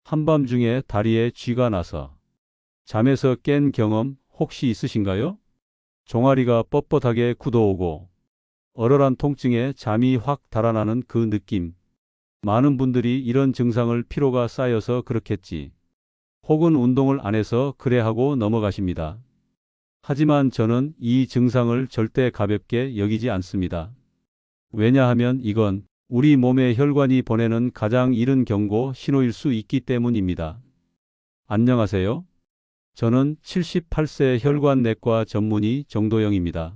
한밤중에 다리에 쥐가 나서 잠에서 깬 경험 혹시 있으신가요? 종아리가 뻣뻣하게 굳어오고 얼얼한 통증에 잠이 확 달아나는 그 느낌. 많은 분들이 이런 증상을 피로가 쌓여서 그렇겠지, 혹은 운동을 안 해서 그래 하고 넘어가십니다. 하지만 저는 이 증상을 절대 가볍게 여기지 않습니다. 왜냐하면 이건 우리 몸의 혈관이 보내는 가장 이른 경고 신호일 수 있기 때문입니다. 안녕하세요. 저는 78세 혈관내과 전문의 정도영입니다.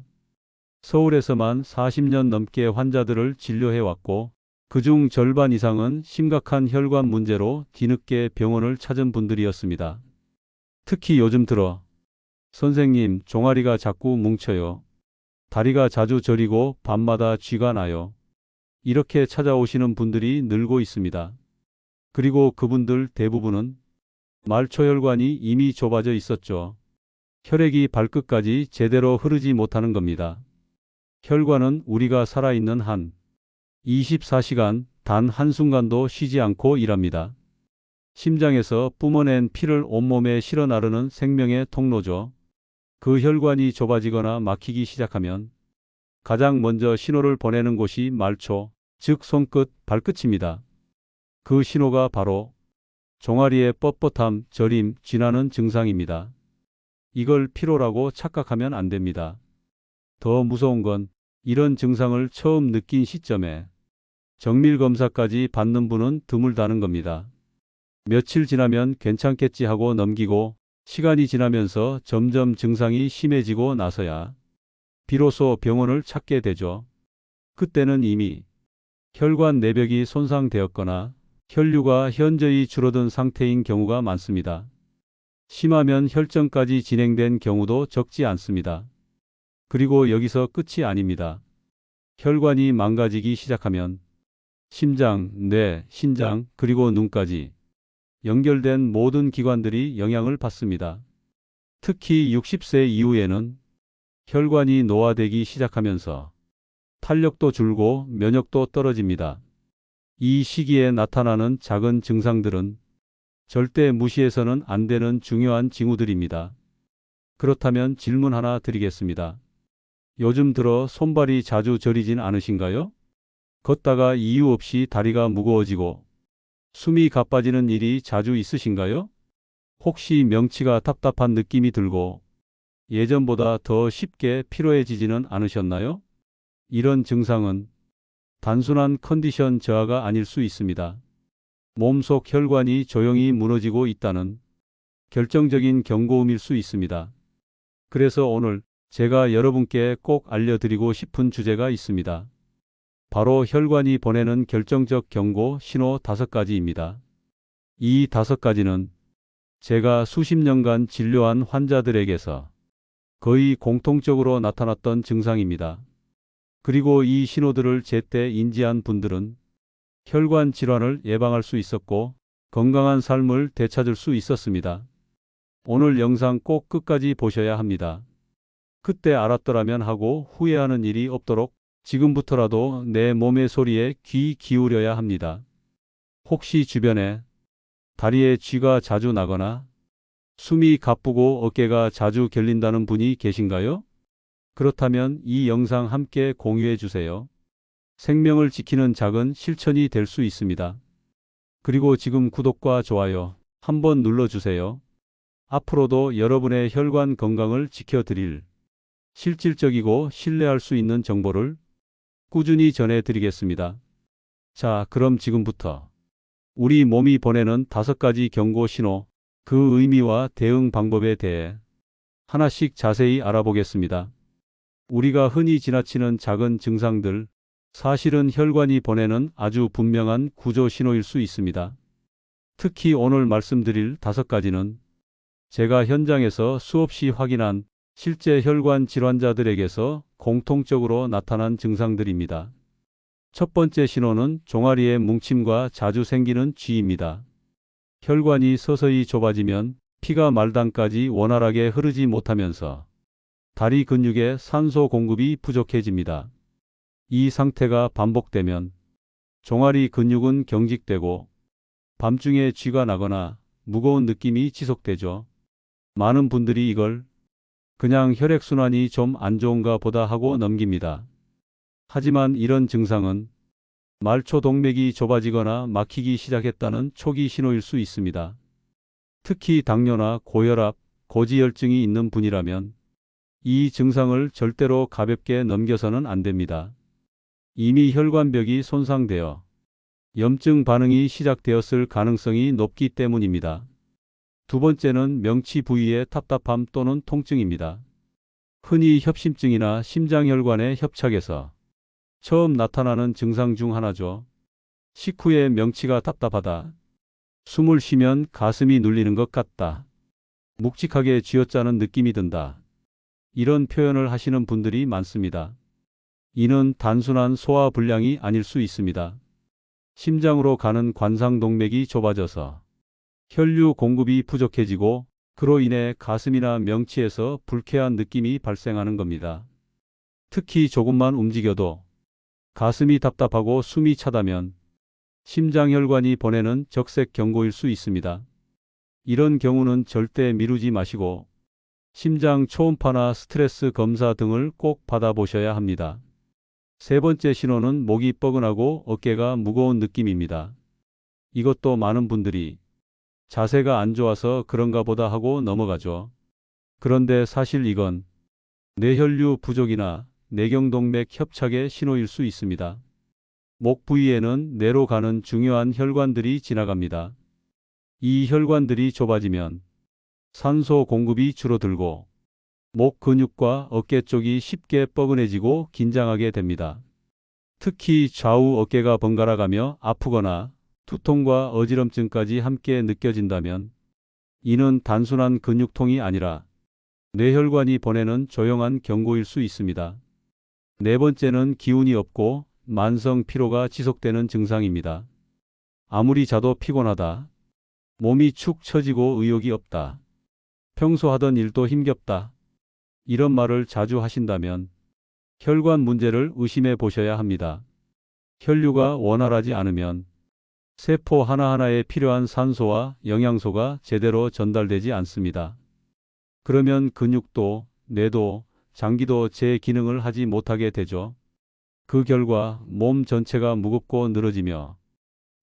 서울에서만 40년 넘게 환자들을 진료해왔고, 그중 절반 이상은 심각한 혈관 문제로 뒤늦게 병원을 찾은 분들이었습니다. 특히 요즘 들어, 선생님, 종아리가 자꾸 뭉쳐요. 다리가 자주 저리고 밤마다 쥐가 나요. 이렇게 찾아오시는 분들이 늘고 있습니다. 그리고 그분들 대부분은 말초혈관이 이미 좁아져 있었죠. 혈액이 발끝까지 제대로 흐르지 못하는 겁니다. 혈관은 우리가 살아있는 한 24시간 단 한순간도 쉬지 않고 일합니다. 심장에서 뿜어낸 피를 온몸에 실어 나르는 생명의 통로죠. 그 혈관이 좁아지거나 막히기 시작하면 가장 먼저 신호를 보내는 곳이 말초, 즉 손끝, 발끝입니다. 그 신호가 바로 종아리의 뻣뻣함, 저림, 쥐나는 증상입니다. 이걸 피로라고 착각하면 안 됩니다. 더 무서운 건 이런 증상을 처음 느낀 시점에 정밀검사까지 받는 분은 드물다는 겁니다. 며칠 지나면 괜찮겠지 하고 넘기고 시간이 지나면서 점점 증상이 심해지고 나서야 비로소 병원을 찾게 되죠. 그때는 이미 혈관 내벽이 손상되었거나 혈류가 현저히 줄어든 상태인 경우가 많습니다. 심하면 혈전까지 진행된 경우도 적지 않습니다. 그리고 여기서 끝이 아닙니다. 혈관이 망가지기 시작하면 심장, 뇌, 신장, 그리고 눈까지 연결된 모든 기관들이 영향을 받습니다. 특히 60세 이후에는 혈관이 노화되기 시작하면서 탄력도 줄고 면역도 떨어집니다. 이 시기에 나타나는 작은 증상들은 절대 무시해서는 안 되는 중요한 징후들입니다. 그렇다면 질문 하나 드리겠습니다. 요즘 들어 손발이 자주 저리진 않으신가요? 걷다가 이유 없이 다리가 무거워지고 숨이 가빠지는 일이 자주 있으신가요? 혹시 명치가 답답한 느낌이 들고 예전보다 더 쉽게 피로해지지는 않으셨나요? 이런 증상은 단순한 컨디션 저하가 아닐 수 있습니다. 몸속 혈관이 조용히 무너지고 있다는 결정적인 경고음일 수 있습니다. 그래서 오늘 제가 여러분께 꼭 알려드리고 싶은 주제가 있습니다. 바로 혈관이 보내는 결정적 경고 신호 5가지입니다. 이 5가지는 제가 수십 년간 진료한 환자들에게서 거의 공통적으로 나타났던 증상입니다. 그리고 이 신호들을 제때 인지한 분들은 혈관 질환을 예방할 수 있었고 건강한 삶을 되찾을 수 있었습니다. 오늘 영상 꼭 끝까지 보셔야 합니다. 그때 알았더라면 하고 후회하는 일이 없도록 지금부터라도 내 몸의 소리에 귀 기울여야 합니다. 혹시 주변에 다리에 쥐가 자주 나거나 숨이 가쁘고 어깨가 자주 결린다는 분이 계신가요? 그렇다면 이 영상 함께 공유해 주세요. 생명을 지키는 작은 실천이 될 수 있습니다. 그리고 지금 구독과 좋아요 한번 눌러주세요. 앞으로도 여러분의 혈관 건강을 지켜드릴 실질적이고 신뢰할 수 있는 정보를 꾸준히 전해드리겠습니다. 자, 그럼 지금부터 우리 몸이 보내는 5가지 경고 신호, 그 의미와 대응 방법에 대해 하나씩 자세히 알아보겠습니다. 우리가 흔히 지나치는 작은 증상들, 사실은 혈관이 보내는 아주 분명한 구조 신호일 수 있습니다. 특히 오늘 말씀드릴 5가지는 제가 현장에서 수없이 확인한 실제 혈관 질환자들에게서 공통적으로 나타난 증상들입니다. 첫 번째 신호는 종아리의 뭉침과 자주 생기는 쥐입니다. 혈관이 서서히 좁아지면 피가 말단까지 원활하게 흐르지 못하면서 다리 근육에 산소 공급이 부족해집니다. 이 상태가 반복되면 종아리 근육은 경직되고 밤중에 쥐가 나거나 무거운 느낌이 지속되죠. 많은 분들이 이걸 그냥 혈액순환이 좀 안 좋은가 보다 하고 넘깁니다. 하지만 이런 증상은 말초 동맥이 좁아지거나 막히기 시작했다는 초기 신호일 수 있습니다. 특히 당뇨나 고혈압, 고지혈증이 있는 분이라면 이 증상을 절대로 가볍게 넘겨서는 안 됩니다. 이미 혈관벽이 손상되어 염증 반응이 시작되었을 가능성이 높기 때문입니다. 두 번째는 명치 부위의 답답함 또는 통증입니다. 흔히 협심증이나 심장혈관의 협착에서 처음 나타나는 증상 중 하나죠. 식후에 명치가 답답하다. 숨을 쉬면 가슴이 눌리는 것 같다. 묵직하게 쥐어짜는 느낌이 든다. 이런 표현을 하시는 분들이 많습니다. 이는 단순한 소화불량이 아닐 수 있습니다. 심장으로 가는 관상동맥이 좁아져서 혈류 공급이 부족해지고 그로 인해 가슴이나 명치에서 불쾌한 느낌이 발생하는 겁니다. 특히 조금만 움직여도 가슴이 답답하고 숨이 차다면 심장혈관이 보내는 적색 경고일 수 있습니다. 이런 경우는 절대 미루지 마시고 심장 초음파나 스트레스 검사 등을 꼭 받아보셔야 합니다. 세 번째 신호는 목이 뻐근하고 어깨가 무거운 느낌입니다. 이것도 많은 분들이 자세가 안 좋아서 그런가 보다 하고 넘어가죠. 그런데 사실 이건 뇌혈류 부족이나 내경동맥 협착의 신호일 수 있습니다. 목 부위에는 뇌로 가는 중요한 혈관들이 지나갑니다. 이 혈관들이 좁아지면 산소 공급이 줄어들고 목 근육과 어깨 쪽이 쉽게 뻐근해지고 긴장하게 됩니다. 특히 좌우 어깨가 번갈아가며 아프거나 두통과 어지럼증까지 함께 느껴진다면 이는 단순한 근육통이 아니라 뇌혈관이 보내는 조용한 경고일 수 있습니다. 네 번째는 기운이 없고 만성 피로가 지속되는 증상입니다. 아무리 자도 피곤하다. 몸이 축 처지고 의욕이 없다. 평소 하던 일도 힘겹다. 이런 말을 자주 하신다면 혈관 문제를 의심해 보셔야 합니다. 혈류가 원활하지 않으면 세포 하나하나에 필요한 산소와 영양소가 제대로 전달되지 않습니다. 그러면 근육도, 뇌도, 장기도 제 기능을 하지 못하게 되죠. 그 결과 몸 전체가 무겁고 늘어지며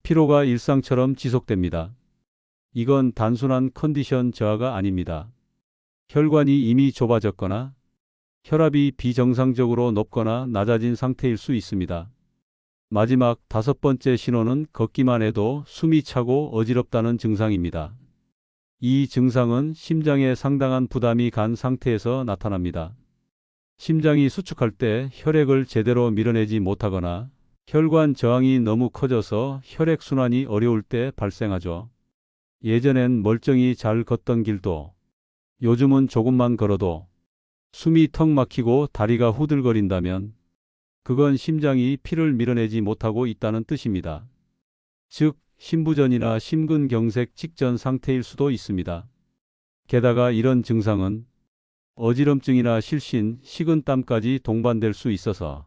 피로가 일상처럼 지속됩니다. 이건 단순한 컨디션 저하가 아닙니다. 혈관이 이미 좁아졌거나 혈압이 비정상적으로 높거나 낮아진 상태일 수 있습니다. 마지막 다섯 번째 신호는 걷기만 해도 숨이 차고 어지럽다는 증상입니다. 이 증상은 심장에 상당한 부담이 간 상태에서 나타납니다. 심장이 수축할 때 혈액을 제대로 밀어내지 못하거나 혈관 저항이 너무 커져서 혈액순환이 어려울 때 발생하죠. 예전엔 멀쩡히 잘 걷던 길도 요즘은 조금만 걸어도 숨이 턱 막히고 다리가 후들거린다면 그건 심장이 피를 밀어내지 못하고 있다는 뜻입니다. 즉, 심부전이나 심근경색 직전 상태일 수도 있습니다. 게다가 이런 증상은 어지럼증이나 실신, 식은땀까지 동반될 수 있어서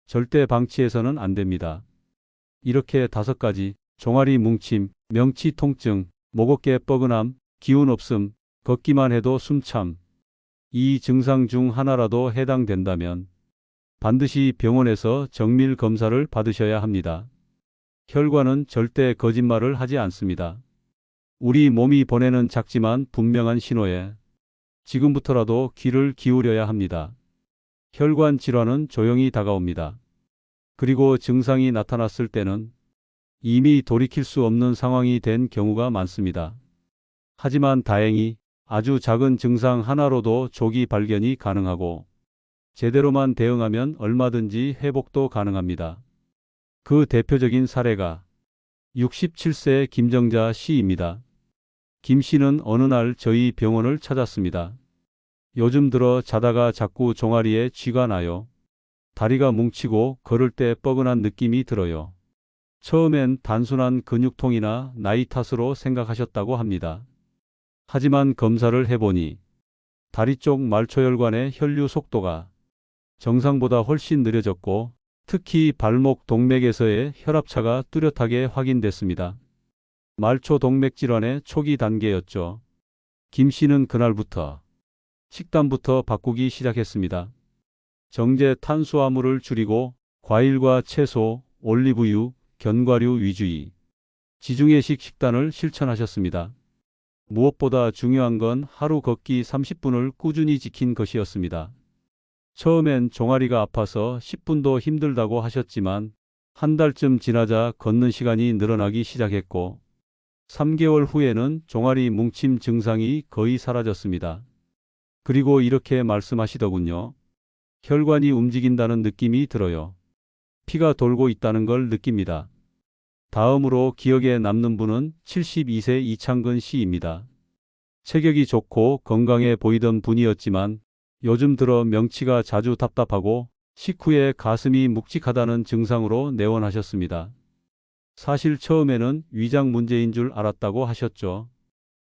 절대 방치해서는 안 됩니다. 이렇게 5가지 종아리 뭉침, 명치 통증, 목 어깨 뻐근함, 기운 없음, 걷기만 해도 숨참, 이 증상 중 하나라도 해당된다면 반드시 병원에서 정밀 검사를 받으셔야 합니다. 혈관은 절대 거짓말을 하지 않습니다. 우리 몸이 보내는 작지만 분명한 신호에 지금부터라도 귀를 기울여야 합니다. 혈관 질환은 조용히 다가옵니다. 그리고 증상이 나타났을 때는 이미 돌이킬 수 없는 상황이 된 경우가 많습니다. 하지만 다행히 아주 작은 증상 하나로도 조기 발견이 가능하고 제대로만 대응하면 얼마든지 회복도 가능합니다. 그 대표적인 사례가 67세 김정자 씨입니다. 김 씨는 어느 날 저희 병원을 찾았습니다. 요즘 들어 자다가 자꾸 종아리에 쥐가 나요. 다리가 뭉치고 걸을 때 뻐근한 느낌이 들어요. 처음엔 단순한 근육통이나 나이 탓으로 생각하셨다고 합니다. 하지만 검사를 해보니 다리 쪽 말초혈관의 혈류 속도가 정상보다 훨씬 느려졌고 특히 발목 동맥에서의 혈압차가 뚜렷하게 확인됐습니다. 말초 동맥 질환의 초기 단계였죠. 김 씨는 그날부터 식단부터 바꾸기 시작했습니다. 정제 탄수화물을 줄이고 과일과 채소, 올리브유, 견과류 위주의 지중해식 식단을 실천하셨습니다. 무엇보다 중요한 건 하루 걷기 30분을 꾸준히 지킨 것이었습니다. 처음엔 종아리가 아파서 10분도 힘들다고 하셨지만 한 달쯤 지나자 걷는 시간이 늘어나기 시작했고 3개월 후에는 종아리 뭉침 증상이 거의 사라졌습니다. 그리고 이렇게 말씀하시더군요. 혈관이 움직인다는 느낌이 들어요. 피가 돌고 있다는 걸 느낍니다. 다음으로 기억에 남는 분은 72세 이창근 씨입니다. 체격이 좋고 건강해 보이던 분이었지만 요즘 들어 명치가 자주 답답하고 식후에 가슴이 묵직하다는 증상으로 내원하셨습니다. 사실 처음에는 위장 문제인 줄 알았다고 하셨죠.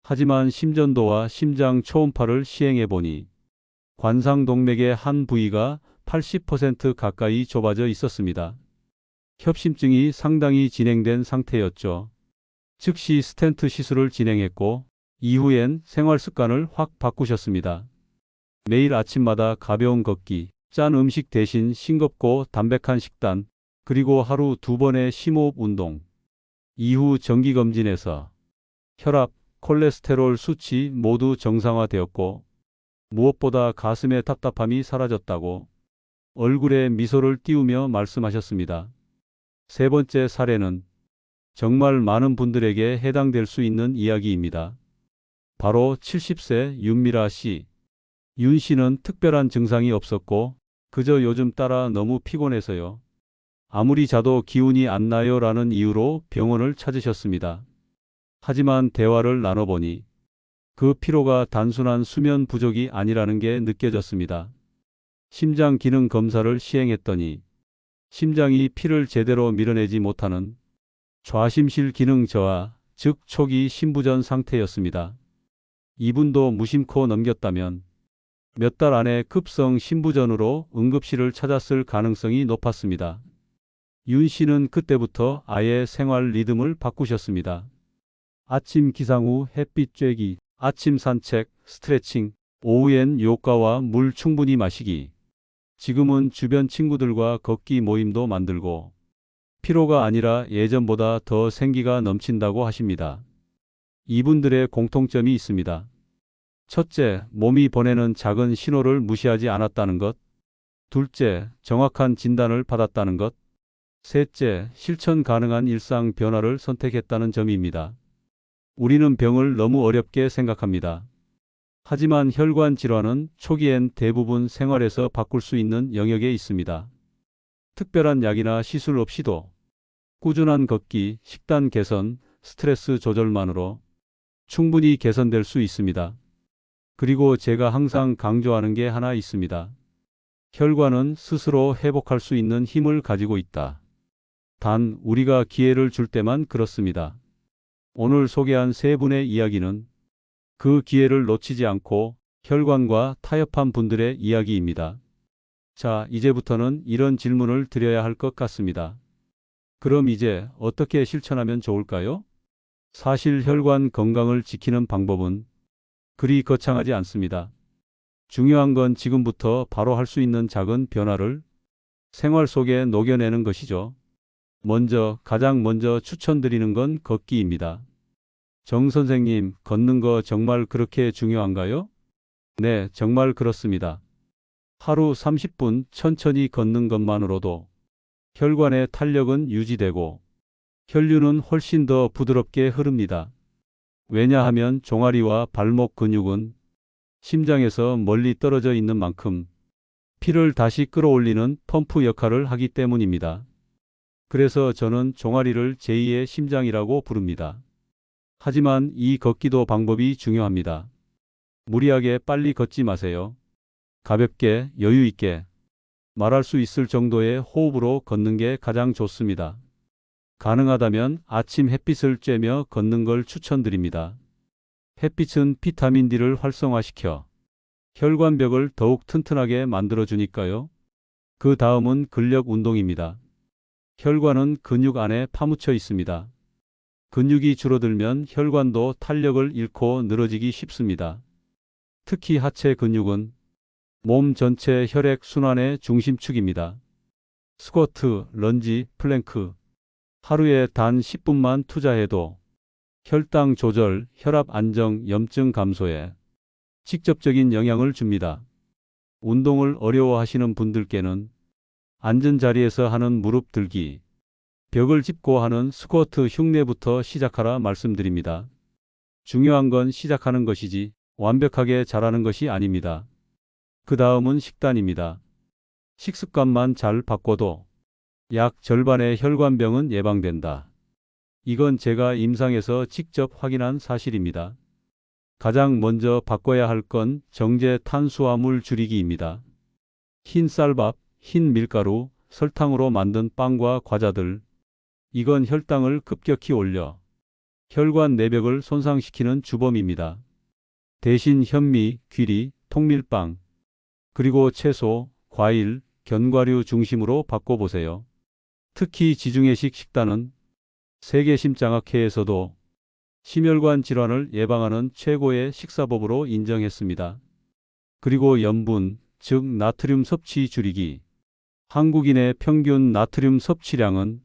하지만 심전도와 심장 초음파를 시행해 보니 관상동맥의 한 부위가 80% 가까이 좁아져 있었습니다. 협심증이 상당히 진행된 상태였죠. 즉시 스텐트 시술을 진행했고 이후엔 생활 습관을 확 바꾸셨습니다. 매일 아침마다 가벼운 걷기, 짠 음식 대신 싱겁고 담백한 식단, 그리고 하루 2번의 심호흡 운동. 이후 정기검진에서 혈압, 콜레스테롤 수치 모두 정상화되었고 무엇보다 가슴의 답답함이 사라졌다고 얼굴에 미소를 띄우며 말씀하셨습니다. 세 번째 사례는 정말 많은 분들에게 해당될 수 있는 이야기입니다. 바로 70세 윤미라 씨. 윤 씨는 특별한 증상이 없었고 그저 요즘 따라 너무 피곤해서요. 아무리 자도 기운이 안 나요 라는 이유로 병원을 찾으셨습니다. 하지만 대화를 나눠보니 그 피로가 단순한 수면 부족이 아니라는 게 느껴졌습니다. 심장 기능 검사를 시행했더니 심장이 피를 제대로 밀어내지 못하는 좌심실 기능 저하, 즉 초기 심부전 상태였습니다. 이분도 무심코 넘겼다면 몇 달 안에 급성 심부전으로 응급실을 찾았을 가능성이 높았습니다. 윤 씨는 그때부터 아예 생활 리듬을 바꾸셨습니다. 아침 기상 후 햇빛 쬐기, 아침 산책, 스트레칭, 오후엔 요가와 물 충분히 마시기. 지금은 주변 친구들과 걷기 모임도 만들고 피로가 아니라 예전보다 더 생기가 넘친다고 하십니다. 이분들의 공통점이 있습니다. 첫째, 몸이 보내는 작은 신호를 무시하지 않았다는 것. 둘째, 정확한 진단을 받았다는 것. 셋째, 실천 가능한 일상 변화를 선택했다는 점입니다. 우리는 병을 너무 어렵게 생각합니다. 하지만 혈관 질환은 초기엔 대부분 생활에서 바꿀 수 있는 영역에 있습니다. 특별한 약이나 시술 없이도 꾸준한 걷기, 식단 개선, 스트레스 조절만으로 충분히 개선될 수 있습니다. 그리고 제가 항상 강조하는 게 하나 있습니다. 혈관은 스스로 회복할 수 있는 힘을 가지고 있다. 단 우리가 기회를 줄 때만 그렇습니다. 오늘 소개한 세 분의 이야기는 그 기회를 놓치지 않고 혈관과 타협한 분들의 이야기입니다. 자, 이제부터는 이런 질문을 드려야 할 것 같습니다. 그럼 이제 어떻게 실천하면 좋을까요? 사실 혈관 건강을 지키는 방법은 그리 거창하지 않습니다. 중요한 건 지금부터 바로 할 수 있는 작은 변화를 생활 속에 녹여내는 것이죠. 가장 먼저 추천드리는 건 걷기입니다. 정 선생님, 걷는 거 정말 그렇게 중요한가요? 네, 정말 그렇습니다. 하루 30분 천천히 걷는 것만으로도 혈관의 탄력은 유지되고 혈류는 훨씬 더 부드럽게 흐릅니다. 왜냐하면 종아리와 발목 근육은 심장에서 멀리 떨어져 있는 만큼 피를 다시 끌어올리는 펌프 역할을 하기 때문입니다. 그래서 저는 종아리를 제2의 심장이라고 부릅니다. 하지만 이 걷기도 방법이 중요합니다. 무리하게 빨리 걷지 마세요. 가볍게 여유 있게 말할 수 있을 정도의 호흡으로 걷는 게 가장 좋습니다. 가능하다면 아침 햇빛을 쬐며 걷는 걸 추천드립니다. 햇빛은 비타민 D를 활성화시켜 혈관벽을 더욱 튼튼하게 만들어주니까요. 그 다음은 근력 운동입니다. 혈관은 근육 안에 파묻혀 있습니다. 근육이 줄어들면 혈관도 탄력을 잃고 늘어지기 쉽습니다. 특히 하체 근육은 몸 전체 혈액 순환의 중심축입니다. 스쿼트, 런지, 플랭크 하루에 단 10분만 투자해도 혈당 조절, 혈압 안정, 염증 감소에 직접적인 영향을 줍니다. 운동을 어려워하시는 분들께는 앉은 자리에서 하는 무릎 들기, 벽을 짚고 하는 스쿼트 흉내부터 시작하라 말씀드립니다. 중요한 건 시작하는 것이지 완벽하게 잘하는 것이 아닙니다. 그 다음은 식단입니다. 식습관만 잘 바꿔도 약 절반의 혈관병은 예방된다. 이건 제가 임상에서 직접 확인한 사실입니다. 가장 먼저 바꿔야 할 건 정제 탄수화물 줄이기입니다. 흰 쌀밥, 흰 밀가루, 설탕으로 만든 빵과 과자들. 이건 혈당을 급격히 올려 혈관 내벽을 손상시키는 주범입니다. 대신 현미, 귀리, 통밀빵, 그리고 채소, 과일, 견과류 중심으로 바꿔보세요. 특히 지중해식 식단은 세계심장학회에서도 심혈관 질환을 예방하는 최고의 식사법으로 인정했습니다. 그리고 염분, 즉 나트륨 섭취 줄이기. 한국인의 평균 나트륨 섭취량은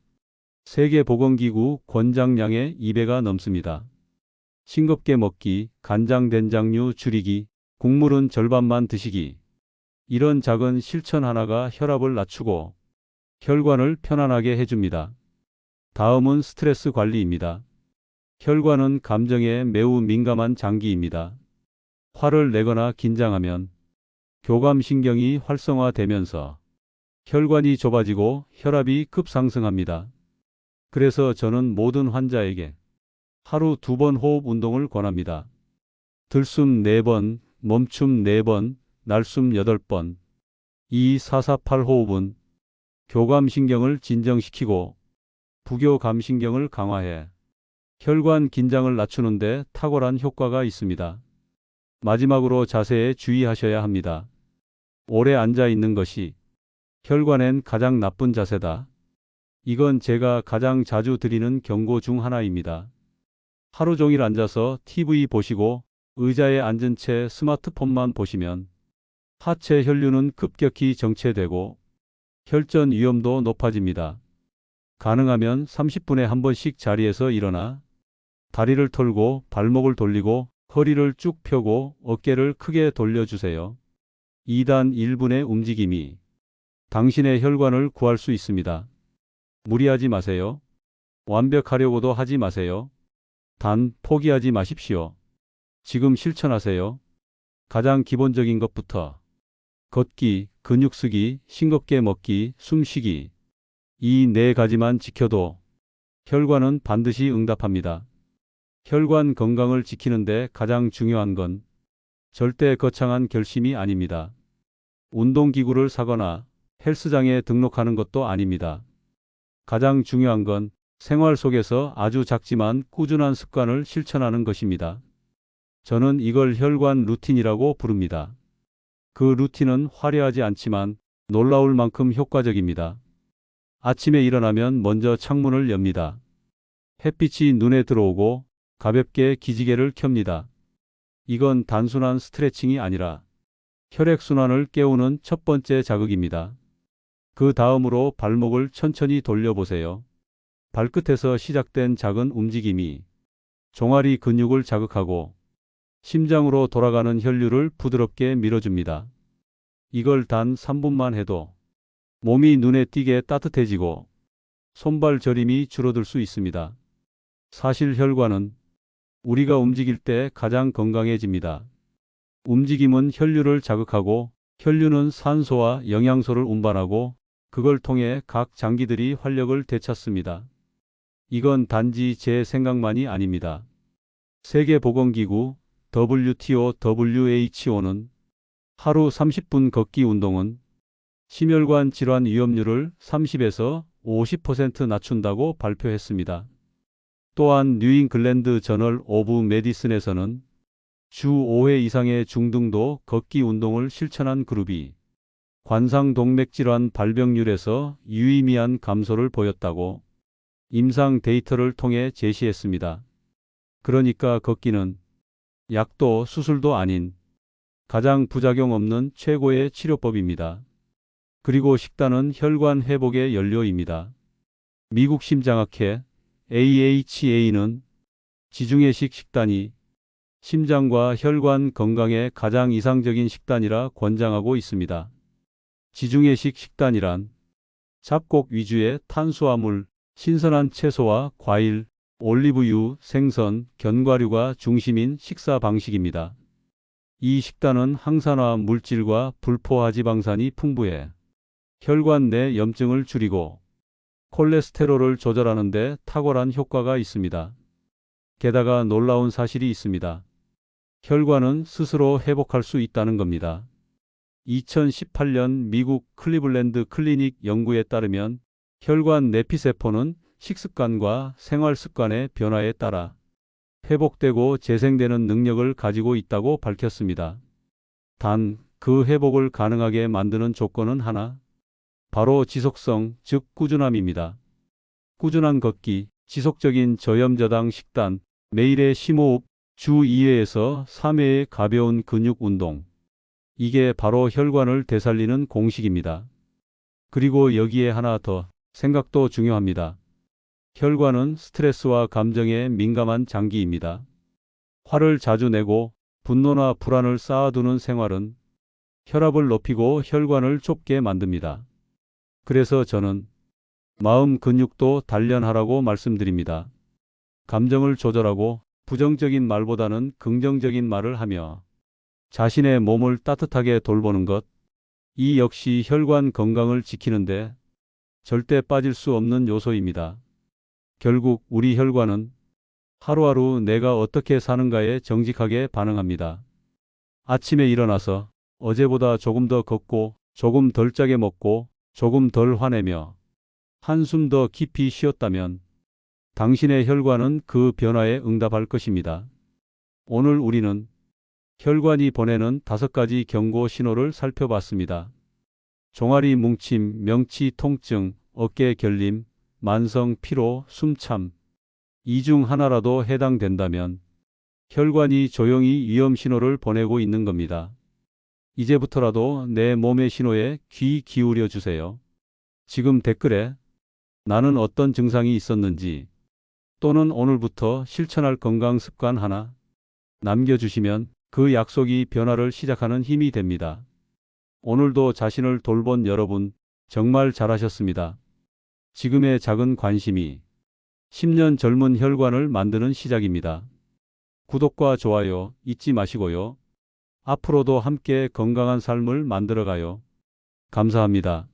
세계보건기구 권장량의 2배가 넘습니다. 싱겁게 먹기, 간장 된장류 줄이기, 국물은 절반만 드시기. 이런 작은 실천 하나가 혈압을 낮추고 혈관을 편안하게 해줍니다. 다음은 스트레스 관리입니다. 혈관은 감정에 매우 민감한 장기입니다. 화를 내거나 긴장하면 교감신경이 활성화되면서 혈관이 좁아지고 혈압이 급상승합니다. 그래서 저는 모든 환자에게 하루 2번 호흡 운동을 권합니다. 들숨 4번, 멈춤 4번, 날숨 8번. 이 448 호흡은 교감신경을 진정시키고 부교감신경을 강화해 혈관 긴장을 낮추는데 탁월한 효과가 있습니다. 마지막으로 자세에 주의하셔야 합니다. 오래 앉아 있는 것이 혈관엔 가장 나쁜 자세다. 이건 제가 가장 자주 드리는 경고 중 하나입니다. 하루 종일 앉아서 TV 보시고 의자에 앉은 채 스마트폰만 보시면 하체 혈류는 급격히 정체되고 혈전 위험도 높아집니다. 가능하면 30분에 한 번씩 자리에서 일어나 다리를 털고 발목을 돌리고 허리를 쭉 펴고 어깨를 크게 돌려주세요. 2단 1분의 움직임이 당신의 혈관을 구할 수 있습니다. 무리하지 마세요. 완벽하려고도 하지 마세요. 단 포기하지 마십시오. 지금 실천하세요. 가장 기본적인 것부터 걷기, 근육 쓰기, 싱겁게 먹기, 숨쉬기. 이 4가지만 지켜도 혈관은 반드시 응답합니다. 혈관 건강을 지키는데 가장 중요한 건 절대 거창한 결심이 아닙니다. 운동기구를 사거나 헬스장에 등록하는 것도 아닙니다. 가장 중요한 건 생활 속에서 아주 작지만 꾸준한 습관을 실천하는 것입니다. 저는 이걸 혈관 루틴이라고 부릅니다. 그 루틴은 화려하지 않지만 놀라울 만큼 효과적입니다. 아침에 일어나면 먼저 창문을 엽니다. 햇빛이 눈에 들어오고 가볍게 기지개를 켭니다. 이건 단순한 스트레칭이 아니라 혈액순환을 깨우는 첫 번째 자극입니다. 그 다음으로 발목을 천천히 돌려보세요. 발끝에서 시작된 작은 움직임이 종아리 근육을 자극하고 심장으로 돌아가는 혈류를 부드럽게 밀어줍니다. 이걸 단 3분만 해도 몸이 눈에 띄게 따뜻해지고 손발 저림이 줄어들 수 있습니다. 사실 혈관은 우리가 움직일 때 가장 건강해집니다. 움직임은 혈류를 자극하고 혈류는 산소와 영양소를 운반하고 그걸 통해 각 장기들이 활력을 되찾습니다. 이건 단지 제 생각만이 아닙니다. 세계보건기구 WTO, WHO는 하루 30분 걷기 운동은 심혈관 질환 위험률을 30에서 50% 낮춘다고 발표했습니다. 또한 뉴잉글랜드 저널 오브 메디슨에서는 주 5회 이상의 중등도 걷기 운동을 실천한 그룹이 관상동맥질환 발병률에서 유의미한 감소를 보였다고 임상 데이터를 통해 제시했습니다. 그러니까 걷기는 약도 수술도 아닌 가장 부작용 없는 최고의 치료법입니다. 그리고 식단은 혈관 회복의 연료입니다. 미국 심장학회 AHA는 지중해식 식단이 심장과 혈관 건강에 가장 이상적인 식단이라 권장하고 있습니다. 지중해식 식단이란 잡곡 위주의 탄수화물, 신선한 채소와 과일, 올리브유, 생선, 견과류가 중심인 식사 방식입니다. 이 식단은 항산화 물질과 불포화지방산이 풍부해 혈관 내 염증을 줄이고 콜레스테롤을 조절하는 데 탁월한 효과가 있습니다. 게다가 놀라운 사실이 있습니다. 혈관은 스스로 회복할 수 있다는 겁니다. 2018년 미국 클리블랜드 클리닉 연구에 따르면 혈관 내피세포는 식습관과 생활습관의 변화에 따라 회복되고 재생되는 능력을 가지고 있다고 밝혔습니다. 단, 그 회복을 가능하게 만드는 조건은 하나, 바로 지속성, 즉 꾸준함입니다. 꾸준한 걷기, 지속적인 저염저당 식단, 매일의 심호흡, 주 2회에서 3회의 가벼운 근육 운동. 이게 바로 혈관을 되살리는 공식입니다. 그리고 여기에 하나 더, 생각도 중요합니다. 혈관은 스트레스와 감정에 민감한 장기입니다. 화를 자주 내고 분노나 불안을 쌓아두는 생활은 혈압을 높이고 혈관을 좁게 만듭니다. 그래서 저는 마음 근육도 단련하라고 말씀드립니다. 감정을 조절하고 부정적인 말보다는 긍정적인 말을 하며 자신의 몸을 따뜻하게 돌보는 것, 이 역시 혈관 건강을 지키는데 절대 빠질 수 없는 요소입니다. 결국 우리 혈관은 하루하루 내가 어떻게 사는가에 정직하게 반응합니다. 아침에 일어나서 어제보다 조금 더 걷고 조금 덜 짜게 먹고 조금 덜 화내며 한숨 더 깊이 쉬었다면 당신의 혈관은 그 변화에 응답할 것입니다. 오늘 우리는 혈관이 보내는 5가지 경고 신호를 살펴봤습니다. 종아리 뭉침, 명치 통증, 어깨 결림, 만성 피로, 숨참. 이 중 하나라도 해당된다면 혈관이 조용히 위험 신호를 보내고 있는 겁니다. 이제부터라도 내 몸의 신호에 귀 기울여 주세요. 지금 댓글에 나는 어떤 증상이 있었는지 또는 오늘부터 실천할 건강 습관 하나 남겨주시면 그 약속이 변화를 시작하는 힘이 됩니다. 오늘도 자신을 돌본 여러분 정말 잘하셨습니다. 지금의 작은 관심이 10년 젊은 혈관을 만드는 시작입니다. 구독과 좋아요 잊지 마시고요. 앞으로도 함께 건강한 삶을 만들어가요. 감사합니다.